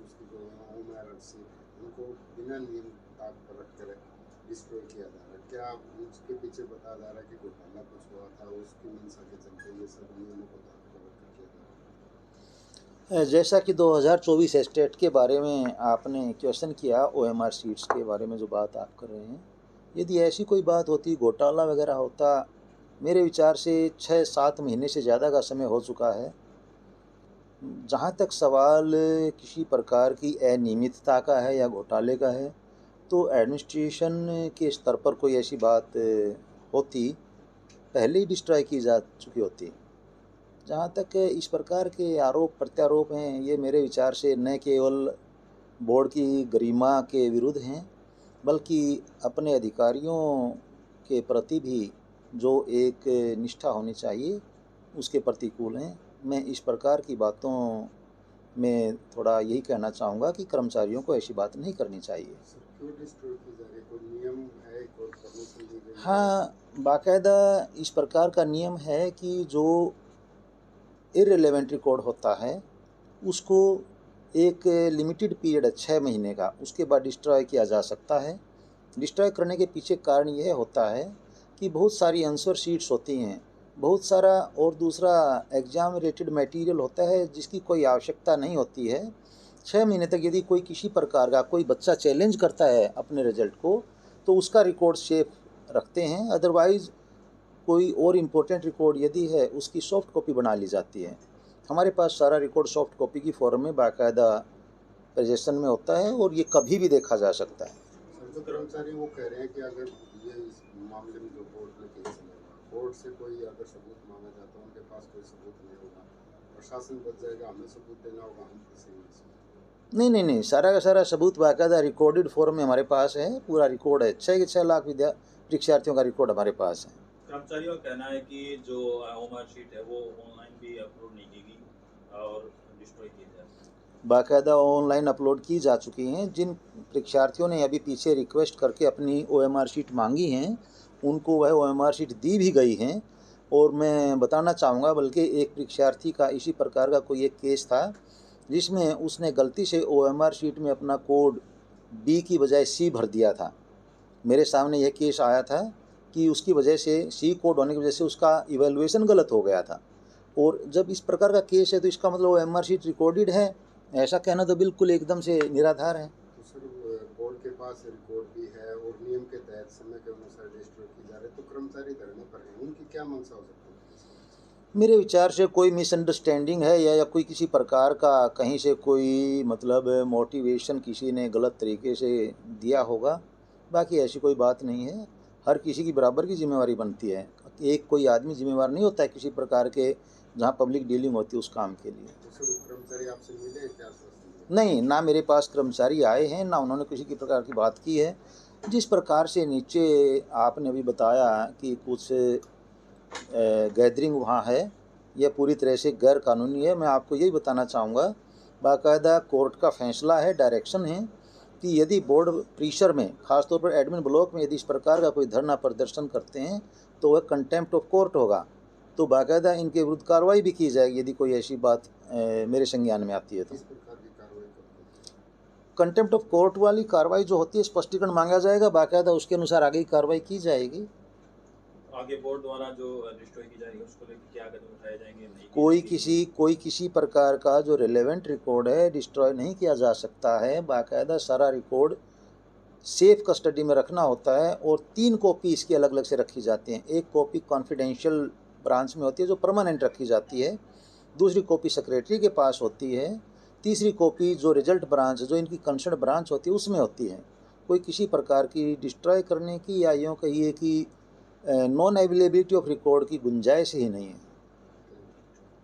उसकी जो ओनर उनको बिना नियम ताक पर रख कर डिस्ट्रॉय किया जा रहा है। क्या उसके पीछे बताया जा रहा है कि घोटाला कुछ हुआ था, उसकी मंशा के चलते ये सब नियमों को ताक पर रख कर किया जा रहा है? जैसा कि 2024 एस्टेट के बारे में आपने क्वेश्चन किया, OMR सीट्स के बारे में जो बात आप कर रहे हैं, यदि ऐसी कोई बात होती, घोटाला वगैरह होता, मेरे विचार से 6-7 महीने से ज़्यादा का समय हो चुका है। जहाँ तक सवाल किसी प्रकार की अनियमितता का है या घोटाले का है, तो एडमिनिस्ट्रेशन के स्तर पर कोई ऐसी बात होती, पहले ही डिस्ट्रॉय की जा चुकी होती। जहाँ तक इस प्रकार के आरोप प्रत्यारोप हैं, ये मेरे विचार से न केवल बोर्ड की गरिमा के विरुद्ध हैं, बल्कि अपने अधिकारियों के प्रति भी जो एक निष्ठा होनी चाहिए, उसके प्रतिकूल हैं। मैं इस प्रकार की बातों में थोड़ा यही कहना चाहूँगा कि कर्मचारियों को ऐसी बात नहीं करनी चाहिए। क्यों डिस्ट्रॉय की जा रही है? कोई नियम है, कोई परमिशन दी गई है? हाँ, बाकायदा इस प्रकार का नियम है कि जो इररिलेवेंट रिकॉर्ड होता है, उसको एक लिमिटेड पीरियड है 6 महीने का, उसके बाद डिस्ट्रॉय किया जा सकता है। डिस्ट्रॉय करने के पीछे कारण यह होता है कि बहुत सारी आंसर शीट्स होती हैं, बहुत सारा और दूसरा एग्ज़ाम रिलेटेड मटेरियल होता है जिसकी कोई आवश्यकता नहीं होती है। 6 महीने तक यदि कोई किसी प्रकार का कोई बच्चा चैलेंज करता है अपने रिजल्ट को, तो उसका रिकॉर्ड सेफ रखते हैं। अदरवाइज़ कोई और इम्पोर्टेंट रिकॉर्ड यदि है, उसकी सॉफ्ट कॉपी बना ली जाती है। हमारे पास सारा रिकॉर्ड सॉफ्ट कॉपी की फॉर्म में बाकायदा पोजीशन में होता है और ये कभी भी देखा जा सकता है। सर, जो कर्मचारी वो कह रहे हैं कि अगर ये इस मामले में जो कोर्ट में केस चलेगा, कोर्ट से कोई अगर सबूत मांगा जाता है, उनके पास कोई सबूत नहीं होगा, प्रशासन बच जाएगा, हमें सबूत देना होगा, हम किसी नहीं नहीं नहीं, सारा का सारा सबूत बाकायदा रिकॉर्डेड फॉर्म में हमारे पास है, पूरा रिकॉर्ड है। 6 के 6 लाख परीक्षार्थियों का रिकॉर्ड हमारे पास है। कर्मचारियों का कहना है कि जो OMR शीट है वो ऑनलाइन भी अपलोड नहीं की गई और डिस्ट्रॉय की जा रही है। बाकायदा ऑनलाइन अपलोड की जा चुकी हैं। जिन परीक्षार्थियों ने अभी पीछे रिक्वेस्ट करके अपनी OMR शीट मांगी हैं, उनको वह OMR शीट दी भी गई हैं। और मैं बताना चाहूँगा, बल्कि एक परीक्षार्थी का इसी प्रकार का कोई एक केस था, जिसमें उसने गलती से OMR शीट में अपना कोड B की बजाय C भर दिया था। मेरे सामने यह केस आया था कि उसकी वजह से C कोड होने की वजह से उसका इवैल्यूएशन गलत हो गया था। और जब इस प्रकार का केस है, तो इसका मतलब OMR शीट रिकॉर्डेड है, ऐसा कहना तो बिल्कुल एकदम से निराधार है। तो सर, बोर्ड के पास रिकॉर्ड भी है और नियम के तहत समय के अनुसार डिस्ट्रॉय की जा रही है, तो कर्मचारी धरने पर हैं, उनकी क्या मंशा हो सकती है? मेरे विचार से कोई मिसअंडरस्टैंडिंग है या कोई किसी प्रकार का कहीं से कोई मतलब मोटिवेशन किसी ने गलत तरीके से दिया होगा। बाकी ऐसी कोई बात नहीं है। हर किसी की बराबर की जिम्मेवारी बनती है। एक कोई आदमी जिम्मेवार नहीं होता है किसी प्रकार के जहाँ पब्लिक डीलिंग होती है उस काम के लिए। तो सर, कर्मचारी आपसे मिले हैं क्या? नहीं, ना मेरे पास कर्मचारी आए हैं, ना उन्होंने किसी की प्रकार की बात की है। जिस प्रकार से नीचे आपने अभी बताया कि कुछ गैदरिंग वहाँ है, यह पूरी तरह से गैर कानूनी है। मैं आपको यही बताना चाहूँगा, बाकायदा कोर्ट का फैसला है, डायरेक्शन है कि यदि बोर्ड परिसर में, ख़ासतौर पर एडमिन ब्लॉक में, यदि इस प्रकार का कोई धरना प्रदर्शन करते हैं, तो वह कंटेम्प्ट ऑफ कोर्ट होगा। तो बाकायदा इनके विरुद्ध कार्रवाई भी की जाएगी यदि कोई ऐसी बात मेरे संज्ञान में आती है। तो किस प्रकार की कार्रवाई करते हैं? कंटेम्प्ट ऑफ कोर्ट वाली कार्रवाई जो होती है, स्पष्टीकरण मांगा जाएगा, बाकायदा उसके अनुसार आगे की कार्रवाई की जाएगी। आगे बोर्ड द्वारा जो डिस्ट्रॉय की जा रही है उसको लेकर क्या कदम उठाए जाएंगे? नहीं कोई किसी प्रकार का जो रिलेवेंट रिकॉर्ड है डिस्ट्रॉय नहीं किया जा सकता है। बाकायदा सारा रिकॉर्ड सेफ कस्टडी में रखना होता है और 3 कॉपी इसकी अलग अलग से रखी जाती हैं। एक कॉपी कॉन्फिडेंशियल ब्रांच में होती है जो परमानेंट रखी जाती है, दूसरी कॉपी सेक्रेटरी के पास होती है, तीसरी कॉपी जो रिजल्ट ब्रांच, जो इनकी कंसर्न ब्रांच होती है, उसमें होती है। कोई किसी प्रकार की डिस्ट्रॉय करने की या यूँ कहिए कि नॉन अवेलेबिलिटी ऑफ रिकॉर्ड की गुंजाइश ही नहीं है।